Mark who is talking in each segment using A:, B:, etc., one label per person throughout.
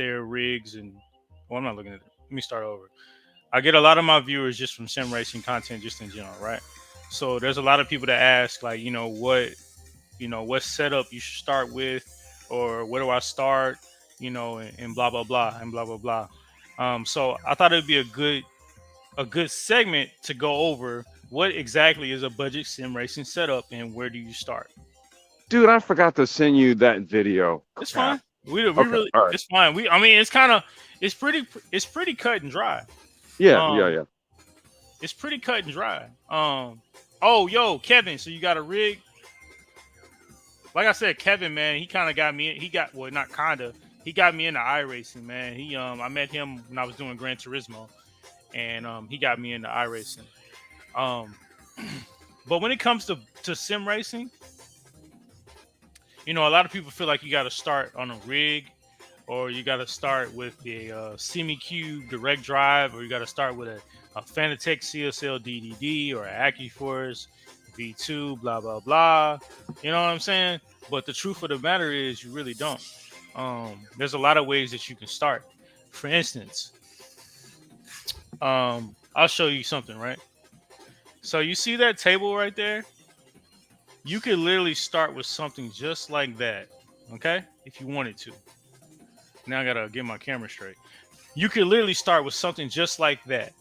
A: their rigs and. Well, I'm not looking at it. Let me start over. I get a lot of my viewers just from sim racing content, just in general, right? So there's a lot of people that ask, like, what setup you should start with, or where do I start, and blah blah blah and blah blah blah. So I thought it'd be a good segment to go over what exactly is a budget sim racing setup and where do you start.
B: Dude, I forgot to send you that video.
A: It's
B: Crap.
A: fine. We
B: Okay,
A: really
B: all right.
A: it's fine. I mean, it's pretty cut and dry.
B: Yeah, yeah,
A: Um,
B: yeah.
A: it's pretty cut and dry. Oh, yo, Kevin, so you got a rig? Like I said, Kevin, man, he kind of got me. He got well, not kinda. He got me into iRacing, man. I met him when I was doing Gran Turismo, and he got me into iRacing. Um, but when it comes to sim racing, a lot of people feel like you got to start on a rig, or you got to start with a semi-cube direct drive, or you got to start with a Fanatec CSL DDD or an AccuForce V2, blah blah blah. You know what I'm saying? But the truth of the matter is, you really don't. There's a lot of ways that you can start. For instance, I'll show you something, right? So you see that table right there? You could literally start with something just like that, okay? If you wanted to. Now I gotta get my camera straight. You could literally start with something just like that.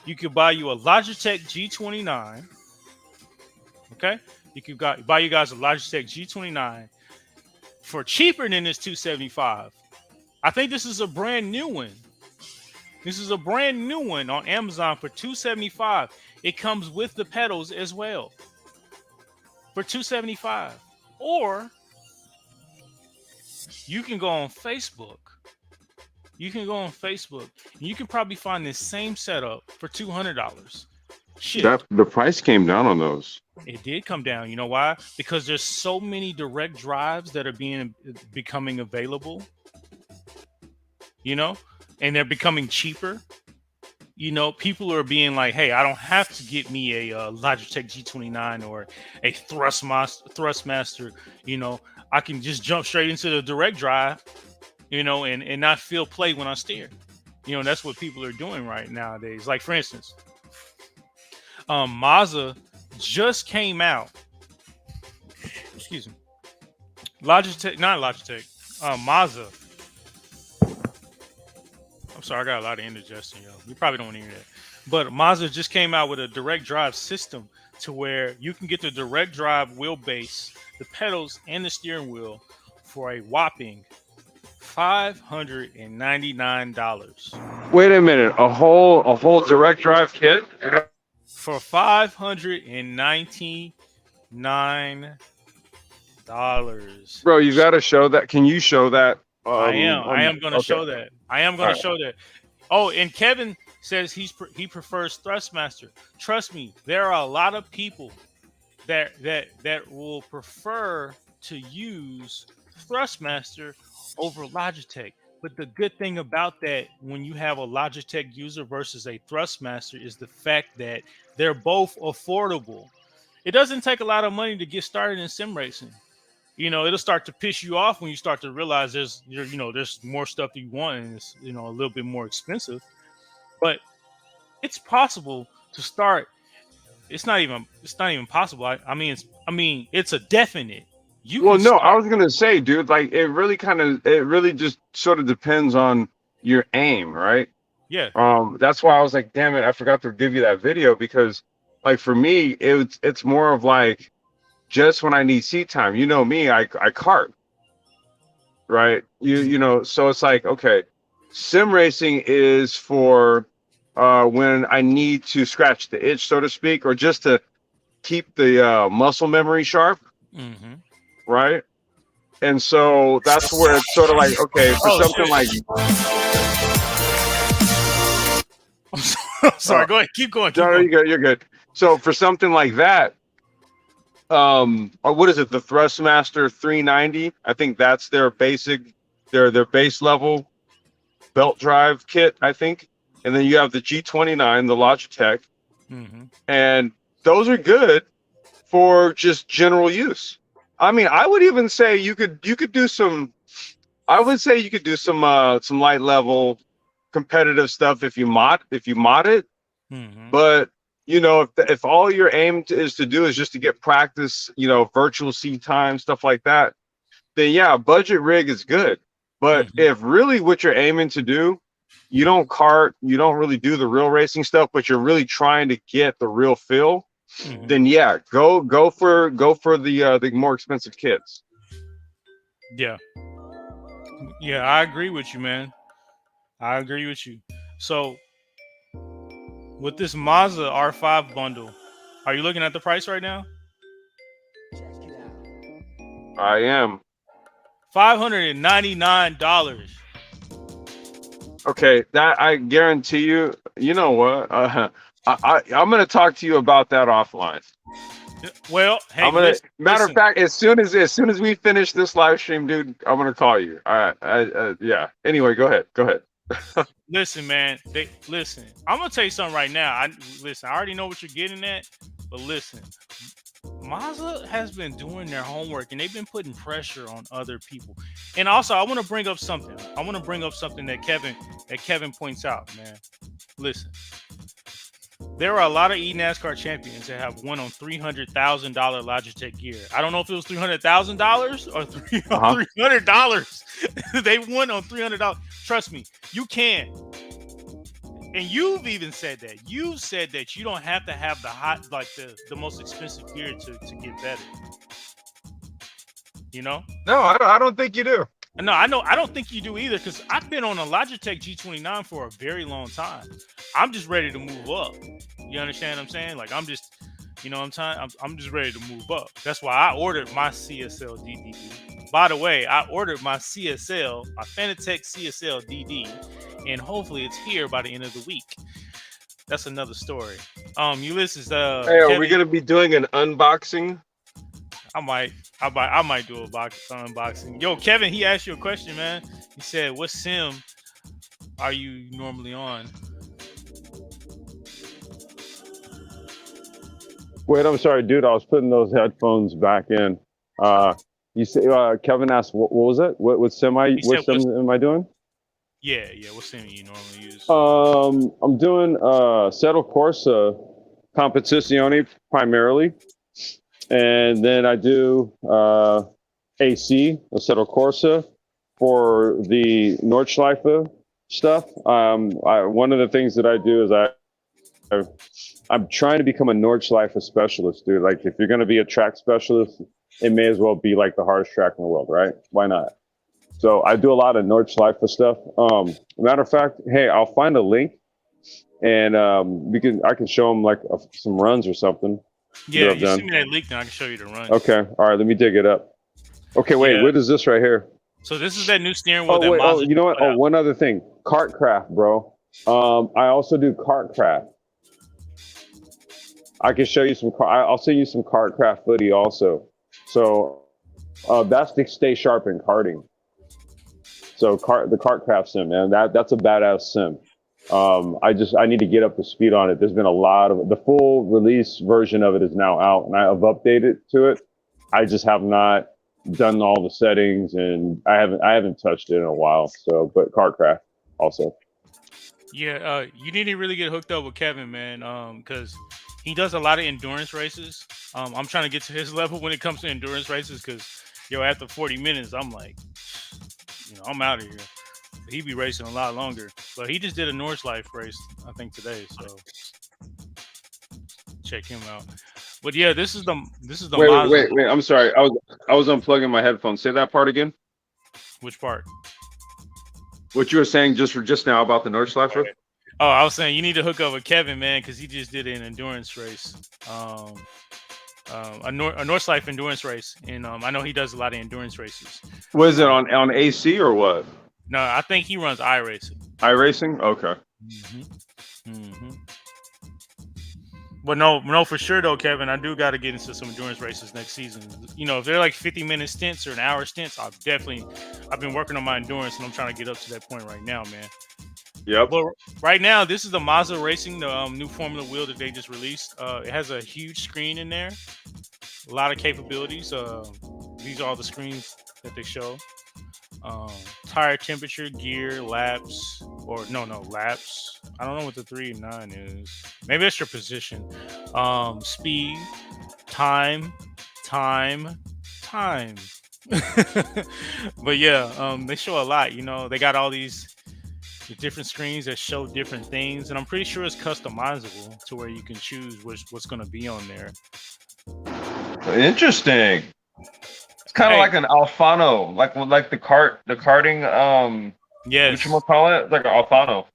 A: You could buy you a Logitech G29, okay? You could buy you guys a Logitech G29 for cheaper than this 275. I think this is a brand new one. This is a brand new one on Amazon for 275. It comes with the pedals as well for 275. Or you can go on Facebook. You can go on Facebook and you can probably find this same setup for $200. Shit,
B: That the price came down on those.
A: it did come down. You know why? Because there's so many direct drives that are becoming available, and they're becoming cheaper. People are being like, hey, I don't have to get me a Logitech G29 or a Thrustmaster. I can just jump straight into the direct drive, and not feel play when I steer. That's what people are doing right nowadays. Like, for instance, Mazda just came out. Excuse me. Logitech, not Logitech. Mazda. I'm sorry, I got a lot of indigestion, yo. You probably don't want to hear that. But Mazda just came out with a direct drive system to where you can get the direct drive wheelbase, the pedals, and the steering wheel for a whopping $599.
B: Wait a minute, a whole direct drive kit?
A: For $599.
B: Bro, you got to show that. Can you show that?
A: I am going to show that. I am going
B: All
A: to show that. Oh, and Kevin says he prefers Thrustmaster. Trust me, there are a lot of people that will prefer to use Thrustmaster over Logitech. But the good thing about that, when you have a Logitech user versus a Thrustmaster, is the fact that they're both affordable. It doesn't take a lot of money to get started in sim racing. It'll start to piss you off when you start to realize there's more stuff that you want, and it's, a little bit more expensive. But it's possible to start. It's not even possible. I mean, it's a definite.
B: Well, no, I was gonna say, dude, like it really just sort of depends on your aim, right?
A: Yeah.
B: That's why I was like, damn it, I forgot to give you that video, because like for me, it's more of like just when I need seat time. You know me, I kart, right? So it's like, okay, sim racing is for when I need to scratch the itch, so to speak, or just to keep the muscle memory sharp.
A: Mm-hmm.
B: Right? And so that's where it's sort of like, okay, for something like...
A: I'm sorry, go ahead, keep going.
B: No, you're good. So for something like that, or what is it, the Thrustmaster 390? I think that's their base level belt drive kit, I think. And then you have the G29, the Logitech.
A: Mm-hmm.
B: And those are good for just general use. I mean, I would even say you could do some I would say you could do some light level competitive stuff if you mod it.
A: Hmm.
B: But if all your aim is to do is just to get practice, virtual seat time, stuff like that, then yeah, budget rig is good. But
A: Hmm.
B: if really what you're aiming to do, you don't kart, you don't really do the real racing stuff, but you're really trying to get the real feel,
A: Hmm.
B: then yeah, go for the more expensive kits.
A: Yeah, yeah, I agree with you, man. I agree with you. So with this Mazda R5 bundle, are you looking at the price right now?
B: I am.
A: $599.
B: Okay, that I guarantee you. You know what? I'm gonna talk to you about that offline.
A: Well, hey,
B: I'm gonna.
A: listen,
B: Matter of
A: listen.
B: fact, as soon as we finish this live stream, dude, I'm gonna call you. All right. Yeah. Anyway, go ahead. Go ahead.
A: Listen, man. Listen. I'm gonna tell you something right now. I already know what you're getting at, but listen. Mazda has been doing their homework and they've been putting pressure on other people. And also, I want to bring up something. I want to bring up something that Kevin points out, man. Listen, there are a lot of eNASCAR champions that have won on $300,000 Logitech gear. I don't know if it was $300,000 or
B: Uh huh.
A: $300. They won on $300. Trust me, you can. And you've even said that. You've said that you don't have to have the hot, like the most expensive gear to get better. You know?
B: No, I don't think you do.
A: No, I know. I don't think you do either, because I've been on a Logitech G29 for a very long time. I'm just ready to move up. You understand what I'm saying? Like I'm just, I'm just ready to move up. That's why I ordered my CSL DD. By the way, I ordered my CSL, my Fanatec CSL DD, and hopefully it's here by the end of the week. That's another story. Ulysses,
B: Hey, are we
A: Kevin,
B: gonna be doing an unboxing?
A: I might do a unboxing. Yo, Kevin, he asked you a question, man. He said, "What sim are you normally on?"
B: Wait, I'm sorry, dude. I was putting those headphones back in. You say Kevin asked, what was it? What
A: He
B: what
A: said,
B: sim am I doing?
A: yeah. What sim you normally use?"
B: I'm doing Settle Corsa Competizione primarily, and then I do AC, Settle Corsa, for the Nordschleife stuff. One of the things that I do is I'm trying to become a Nordschleife specialist, dude. Like, if you're going to be a track specialist, it may as well be like the hardest track in the world, right? Why not? So I do a lot of Nordschleife stuff. Matter of fact, hey, I'll find a link and I can show them like some runs or something that
A: Yeah,
B: I've
A: you send
B: done.
A: me that link, then I can show you the runs.
B: Okay, all right, let me dig it up. Okay, wait,
A: Yeah.
B: what is this right here?
A: So this is that new steering wheel
B: Oh
A: that
B: wait, oh
A: Mazda
B: you know
A: just
B: what?
A: put
B: Oh,
A: out.
B: one other thing, Kartcraft, bro. I also do Kartcraft. I can show you some. I'll send you some Kartcraft footy also. So that's to stay sharp in karting. So the Kartcraft sim, man, that's a badass sim. I need to get up to speed on it. There's been a lot of the full release version of it is now out, and I have updated to it. I just have not done all the settings, and I haven't touched it in a while. So, but Kartcraft also.
A: Yeah, you need to really get hooked up with Kevin, man. Because he does a lot of endurance races. I'm trying to get to his level when it comes to endurance races. Because after 40 minutes, I'm like, I'm out of here. He be racing a lot longer. But he just did a North Life race, I think today. So check him out. But yeah, this is the Mazda.
B: Wait. I'm sorry. I was unplugging my headphones. Say that part again.
A: Which part?
B: What you were saying just now about the Nordschleife?
A: Oh, I was saying you need to hook up with Kevin, man, because he just did an endurance race, a North Life endurance race, and I know he does a lot of endurance races.
B: Was it on AC or what?
A: No, I think he runs iRacing.
B: iRacing? Okay.
A: Hmm. But no, for sure though, Kevin, I do got to get into some endurance races next season. If they're like 50-minute stints or an hour stints, I've been working on my endurance, and I'm trying to get up to that point right now, man.
B: Yep.
A: But right now, this is the Mazda Racing, the new Formula wheel that they just released. It has a huge screen in there, a lot of capabilities. These are all the screens that they show. Tire temperature, gear, laps, or no laps. I don't know what the 3 and 9 is. Maybe that's your position. Speed, time, time, time. But yeah, they show a lot. You know, they got all these different screens that show different things, and I'm pretty sure it's customizable to where you can choose what's going to be on there.
B: Interesting. It's kind of
A: Hey,
B: like an Alfano, like the karting.
A: yes,
B: Whatchamacallit? It's like an Alfano.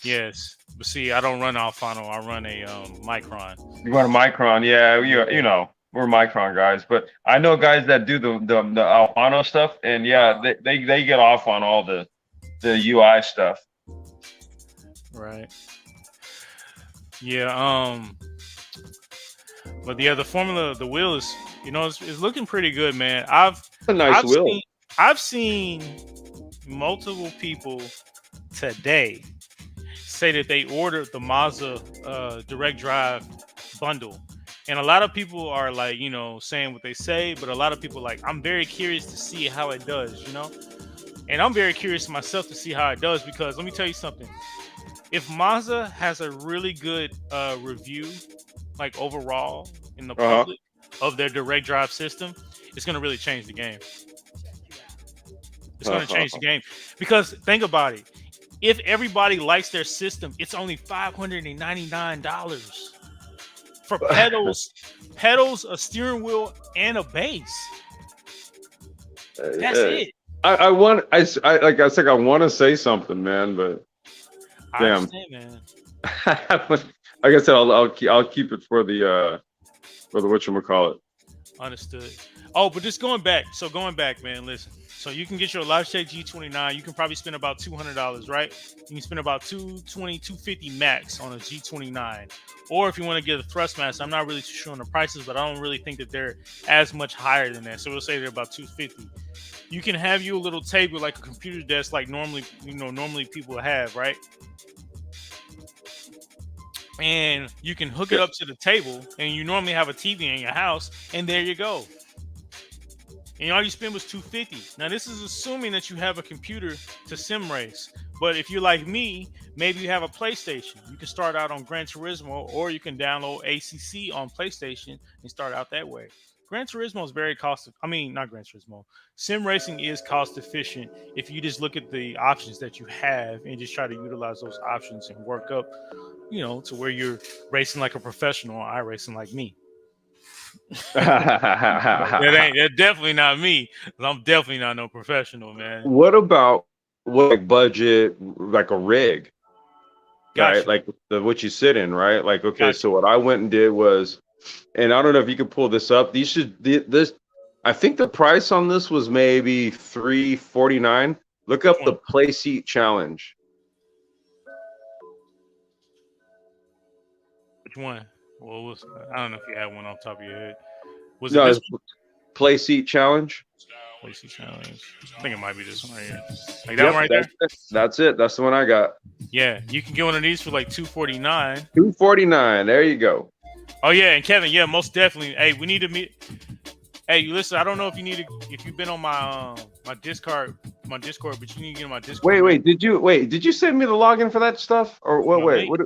A: yes. But see, I don't run Alfano. I run a Micron.
B: You want a Micron? Yeah, you know we're Micron guys, but I know guys that do the Alfano stuff, and yeah, they get off on all the UI stuff.
A: Right. Yeah. But yeah, the formula, the wheel is, it's looking pretty good, man.
B: It's a nice
A: I've
B: wheel.
A: I've seen multiple people today say that they ordered the Mazda direct drive bundle, and a lot of people are like, saying what they say, but a lot of people like, I'm very curious to see how it does, and I'm very curious myself to see how it does, because let me tell you something. If Mazda has a really good review, like overall in the public of their direct drive system, it's going to really change the game. It's going to change the game, because think about it. If everybody likes their system, it's only $599 for pedals, a steering wheel, and a base. That's it.
B: I want I want to say something, man, but damn.
A: Man.
B: Like I said, I'll keep it for the whatchamacallit.
A: Understood. Oh, but just going back, man, listen. So you can get your Logitech G29. You can probably spend about $200, right? You can spend about $220, $250 max on a G29. Or if you want to get a Thrustmaster, I'm not really too sure on the prices, but I don't really think that they're as much higher than that. So we'll say they're about $250. You can have you a little table, like a computer desk, like normally people have, right? And you can hook it up to the table, and you normally have a TV in your house, and there you go. And all you spend was $250. Now this is assuming that you have a computer to sim race. But if you're like me, maybe you have a PlayStation. You can start out on Gran Turismo, or you can download ACC on PlayStation and start out that way. Gran Turismo is very not Gran Turismo. Sim racing is cost efficient if you just look at the options that you have and just try to utilize those options and work up, to where you're racing like a professional or iRacing like me. That's definitely not me. I'm definitely not no professional, man.
B: What about budget, like a rig?
A: Gotcha.
B: Right, like what you sit in, right? Like, okay, gotcha. So what I went and did was, and I don't know if you can pull this up. I think the price on this was maybe $349. Look up the Play Seat Challenge.
A: Which one? Well, I don't know if you had one off the top of your head. Was
B: it
A: this
B: Play Seat Challenge?
A: Play Seat Challenge. I think it might be this one right here. Like that one right there?
B: That's it. That's the one I got.
A: Yeah, you can get one of these for like $249.
B: $249. There you go.
A: Oh yeah, and Kevin, yeah, most definitely. Hey, we need to meet. Hey, listen, I don't know if you've been on my Discord, but you need to get on my Discord.
B: Wait, did you send me the login for that stuff? Or what? What?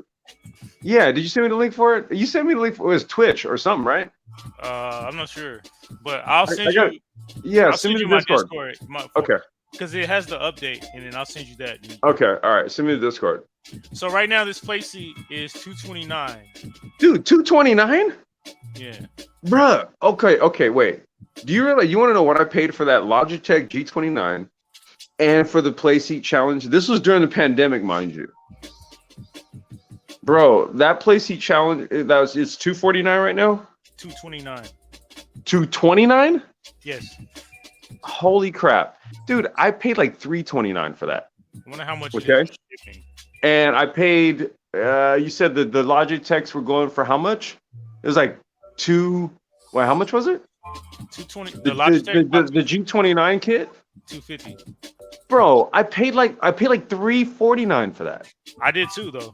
B: Yeah, did you send me the link for it? You sent me the link for it was Twitch or something, right?
A: I'm not sure, but I'll send you.
B: Yeah, send me the Discord. Okay.
A: Because it has the update, and then I'll send you that.
B: Okay, all right. Send me the Discord.
A: So right now, this Play Seat is $229.
B: Dude, $229?
A: Yeah.
B: Bruh. Okay. Wait. Do you realize you want to know what I paid for that Logitech G29 and for the Play Seat Challenge? This was during the pandemic, mind you. Bro, that Play Seat Challenge it's $249 right now.
A: $229.
B: $229?
A: Yes.
B: Holy crap, dude! I paid like $329 for that.
A: I wonder how much.
B: Okay. Shipping. And I paid. You said the Logitechs were going for how much? It was like how much was it?
A: $220.
B: The G29 kit.
A: $250.
B: Bro, I paid like $349 for that.
A: I did too, though.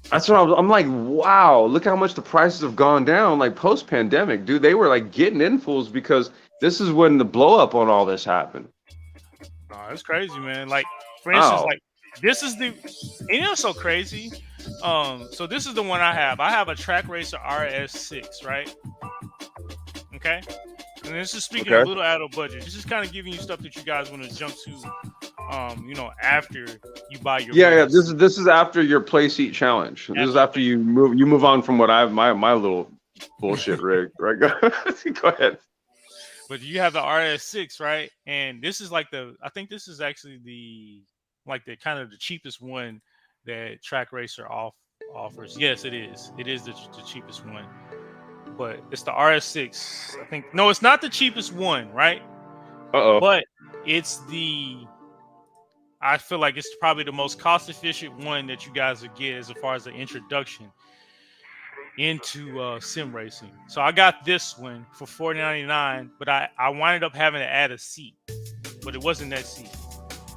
B: That's what I'm like. Wow, look how much the prices have gone down. Like post pandemic, dude, they were like getting in fools because this is when the blow up on all this happened.
A: Oh, that's crazy, man. Like, for instance,
B: Oh,
A: like this is the, and it's so crazy. So this is the one I have. I have a Track Racer RS6, right? Okay. And this is speaking a
B: okay.
A: little out of budget. This is kind of giving you stuff that you guys want to jump to, after you buy your
B: Yeah, yeah.
A: rig.
B: This is after your play seat challenge. This is
A: After
B: after you move on from what I have my little bullshit rig. Right? Go ahead.
A: But you have the RS6, right? And this is like I think this is actually the kind of the cheapest one that Track Racer offers. Yes, it is. It is the cheapest one. But it's the RS6. I think no, it's not the cheapest one, right?
B: Uh-oh.
A: But it's I feel like it's probably the most cost efficient one that you guys would get as far as the introduction into sim racing. So I got this one for $4.99, but I winded up having to add a seat, but it wasn't that seat.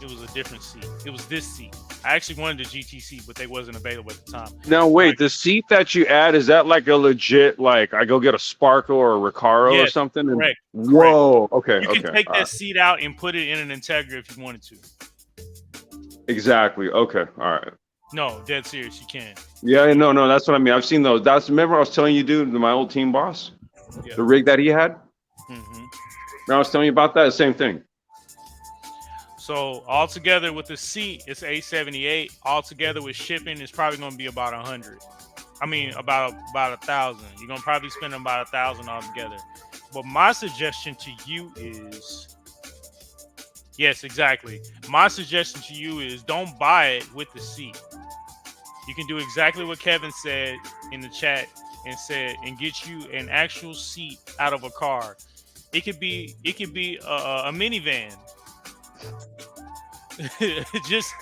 A: It was a different seat. It was this seat. I actually wanted the GTC, but they wasn't available at the time.
B: Now wait,
A: Like,
B: the seat that you add, is that like a legit, like I go get a Sparkle or a Recaro or
A: yes,
B: something? And
A: correct, correct.
B: whoa, okay,
A: You can
B: okay,
A: take
B: all
A: that
B: right.
A: seat out and put it in an Integra if you wanted to.
B: Exactly. Okay, all right.
A: No, dead serious, you can.
B: Yeah, no, that's what I mean. I've seen those. Remember I was telling you, dude, my old team boss,
A: Yeah.
B: the rig that he had.
A: hmm
B: Remember I was telling you about that? Same thing.
A: So altogether with the seat, it's $878. Altogether with shipping, it's probably going to be about $100. I mean, about $1,000. You're gonna probably spend about $1,000 altogether. But my suggestion to you is, yes, exactly. My suggestion to you is don't buy it with the seat. You can do exactly what Kevin said in the chat and get you an actual seat out of a car. It could be a minivan. just,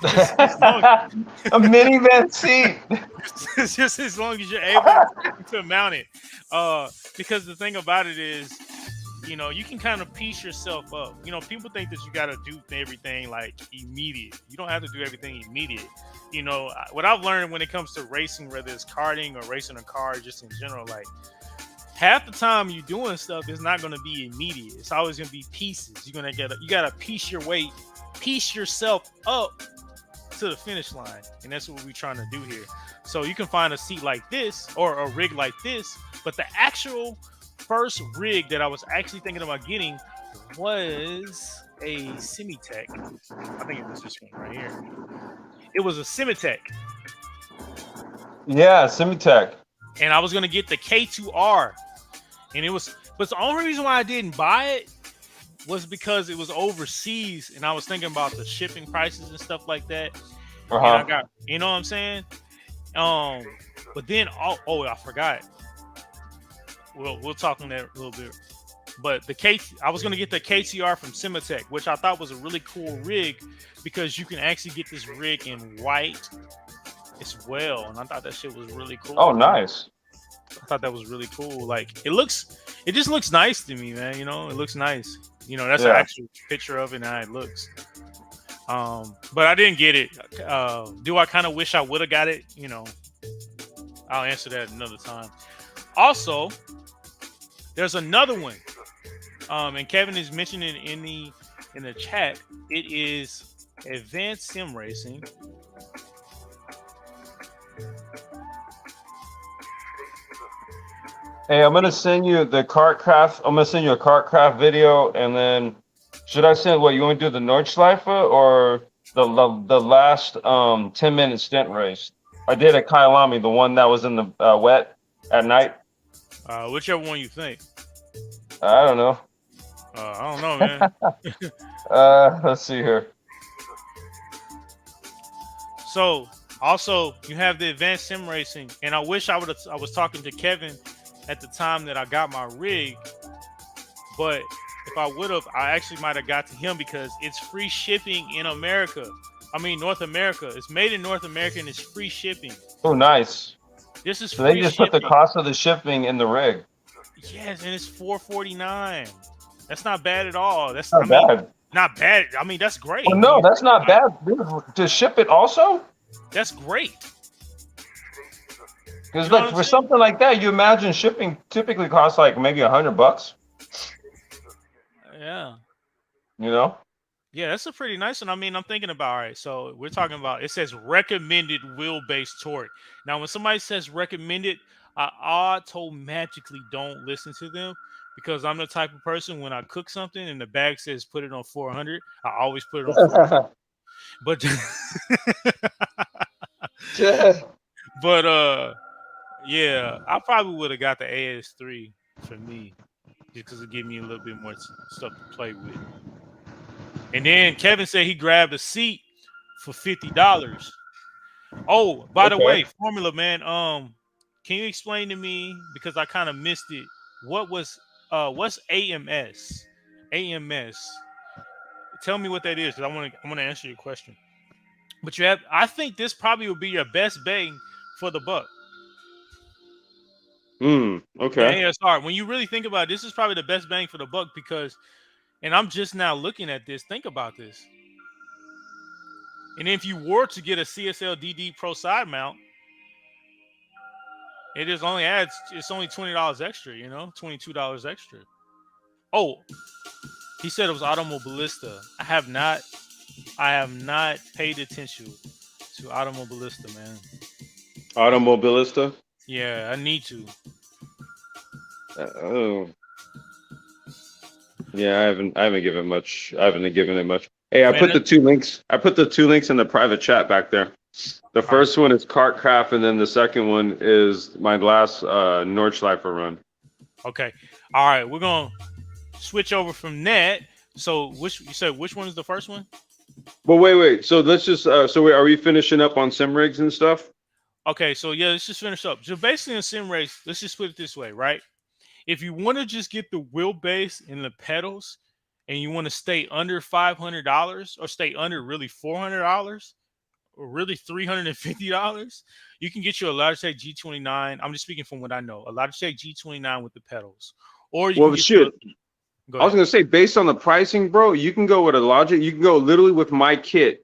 A: as long,
C: A minivan seat.
A: just as long as you're able to mount it. Because the thing about it is, you can kind of piece yourself up. People think that you got to do everything like immediate. You don't have to do everything immediate. What I've learned when it comes to racing, whether it's karting or racing a car, just in general, like half the time you doing stuff is not going to be immediate. It's always going to be pieces. You gotta piece yourself up to the finish line, and that's what we're trying to do here. So you can find a seat like this or a rig like this, but the actual first rig that I was actually thinking about getting was a Semitech. I think it was this one right here. It was a Semitech,
C: Yeah, Semitech.
A: and I was gonna get the K2R, but the only reason why I didn't buy it was because it was overseas, and I was thinking about the shipping prices and stuff like that. And I got, you know what I'm saying? But then, I forgot. We'll talk on that a little bit. But I was gonna get the KTR from Semitech, which I thought was a really cool rig because you can actually get this rig in white as well, and I thought that shit was really cool.
C: Oh, nice.
A: I thought that was really cool. Like it just looks nice to me, man. It looks nice. That's an actual picture of it and how it looks. But I didn't get it. Do I kind of wish I would have got it? I'll answer that another time. Also, there's another one. And Kevin is mentioning in the chat. It is Advanced Sim Racing.
C: Hey, I'm gonna send you the Kartcraft. I'm gonna send you a Kartcraft video, and then should I send what you want to do, the Nordschleife or the last 10-minute stint race? I did at Kyalami, the one that was in the wet at night.
A: Whichever one you think.
C: I don't know.
A: I don't know, man.
C: Let's see here.
A: So also you have the Advanced Sim Racing, and I wish I was talking to Kevin at the time that I got my rig, but if I would have, I actually might have got to him because it's free shipping in America. I mean, North America. It's made in North America and it's free shipping.
C: Oh, nice.
A: This is
C: So
A: free
C: they just
A: shipping.
C: put the cost of the shipping in the rig.
A: Yes, and it's $449. That's not bad at all. That's
C: Not bad.
A: Not bad. I mean, that's great.
C: Well, no, that's not bad. To ship it also?
A: That's great.
C: Because like for something like that, you imagine shipping typically costs like maybe $100.
A: Yeah.
C: You know?
A: Yeah, that's a pretty nice one. I mean, I'm thinking about, all right, so we're talking about, it says recommended wheelbase torque. Now, when somebody says recommended, I automatically don't listen to them because I'm the type of person when I cook something and the bag says put it on 400, I always put it on 400. But but yeah, I probably would have got the AS3 for me just because it gave me a little bit more stuff to play with. And then Kevin said he grabbed a seat for $50. Oh, by the
C: Okay.
A: way, Formula Man, can you explain to me because I kind of missed it? What's AMS? AMS. Tell me what that is because I want to answer your question. But I think this probably would be your best bang for the buck. The
C: Okay.
A: ASR. When you really think about it, this is probably the best bang for the buck because, and I'm just now looking at this. Think about this. And if you were to get a CSL DD Pro side mount, it's only $20 extra, $22 extra. Oh, he said it was Automobilista. I have not paid attention to Automobilista, man.
C: Automobilista.
A: Yeah, I need to.
C: Oh, yeah. I haven't given much. I haven't given it much. Hey, I
A: Man,
C: put the two links. I put the two links in the private chat back there. The
A: all right.
C: first one is Cartcraft, and then the second one is my last Nordschleifer run.
A: Okay. All right, we're going to switch over from that. So, you said which one is the first one?
C: But wait. So let's just. Are we finishing up on sim rigs and stuff?
A: Okay, so yeah, let's just finish up. So basically in a sim race, let's just put it this way, right? If you want to just get the wheelbase and the pedals and you want to stay under $500 or stay under really $400 or really $350, you can get you a Logitech G29. I'm just speaking from what I know. A Logitech G29 with the pedals. Or you can
C: Well,
A: get you a
C: shit.
A: go
C: I was
A: ahead.
C: gonna say, based on the pricing, bro, you can go with a Logic. You can go literally with my kit,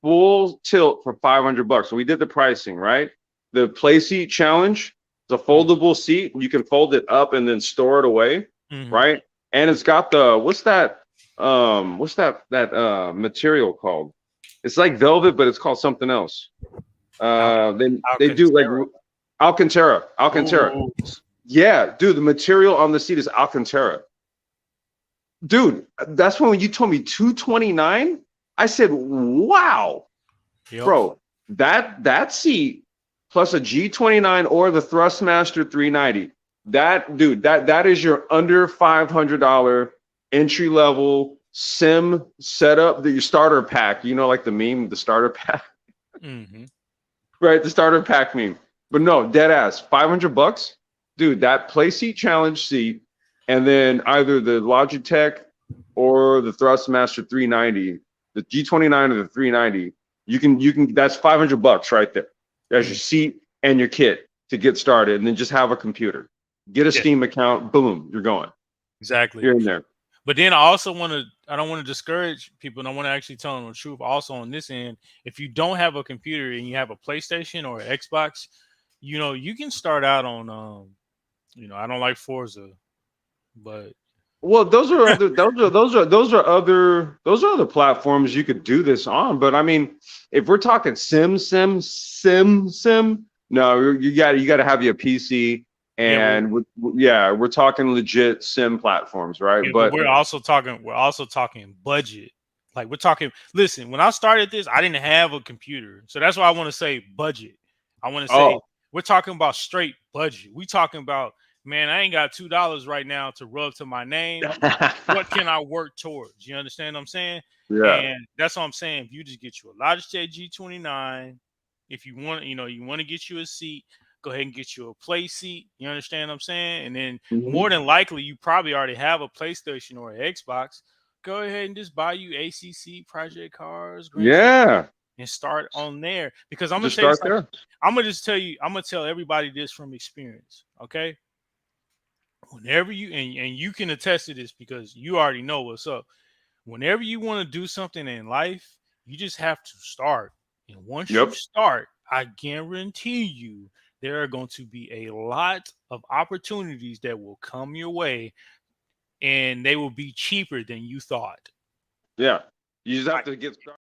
C: full tilt for $500. So we did the pricing, right? The play seat challenge, it's a foldable seat. You can fold it up and then store it away,
A: Mm-hmm.
C: right? And it's got the what's that material called? It's like velvet, but it's called something else.
A: Al-
C: They do like
A: Alcantara.
C: Alcantara. Alcantara.
A: Ooh.
C: Yeah, dude, the material on the seat is Alcantara. Dude, that's when you told me 229. I said, wow,
A: Yep.
C: bro, that seat plus a G29 or the Thrustmaster 390. That dude, that is your under $500 entry level sim setup. Your starter pack, like the meme, the starter pack,
A: Mm-hmm.
C: right? The starter pack meme. But no, dead ass, $500, dude. That play seat challenge seat, and then either the Logitech or the Thrustmaster 390, the G29 or the 390. You can. That's $500 right there. There's your
A: Mm.
C: seat and your kit to get started, and then just have a computer. Get a
A: Yes,
C: Steam account. Boom, you're going.
A: exactly.
C: You're in there.
A: But then I don't want to discourage people and I want to actually tell them the truth. Also on this end, if you don't have a computer and you have a PlayStation or an Xbox, you can start out on, I don't like Forza, but
C: Well, those are other platforms you could do this on. But I mean, if we're talking sim, no, you got to have your PC,
A: yeah,
C: and yeah, we're talking legit sim platforms, right?
A: yeah, but
C: But
A: we're also talking budget. Like we're talking, listen, when I started this, I didn't have a computer. So that's why I want to say budget. I want to say
C: oh,
A: we're talking about straight budget. We talking about, man, I ain't got $2 right now to rub to my name. What can I work towards? You understand what I'm saying?
C: yeah,
A: And that's what I'm saying. If you just get you a Logitech G29, if you want, you want to get you a seat, go ahead and get you a play seat. You understand what I'm saying? And then
C: mhm,
A: more than likely, you probably already have a PlayStation or an Xbox. Go ahead and just buy you ACC Project Cars, Gran Turismo,
C: yeah,
A: and start on there. Because I'm gonna
C: just
A: say this
C: start
A: like
C: there.
A: I'm gonna tell everybody this from experience. Okay, whenever and you can attest to this because you already know what's up. Whenever you want to do something in life, you just have to start. And once you
C: Yep.
A: start, I guarantee you there are going to be a lot of opportunities that will come your way and they will be cheaper than you thought.
C: Yeah.
B: You just have to get started.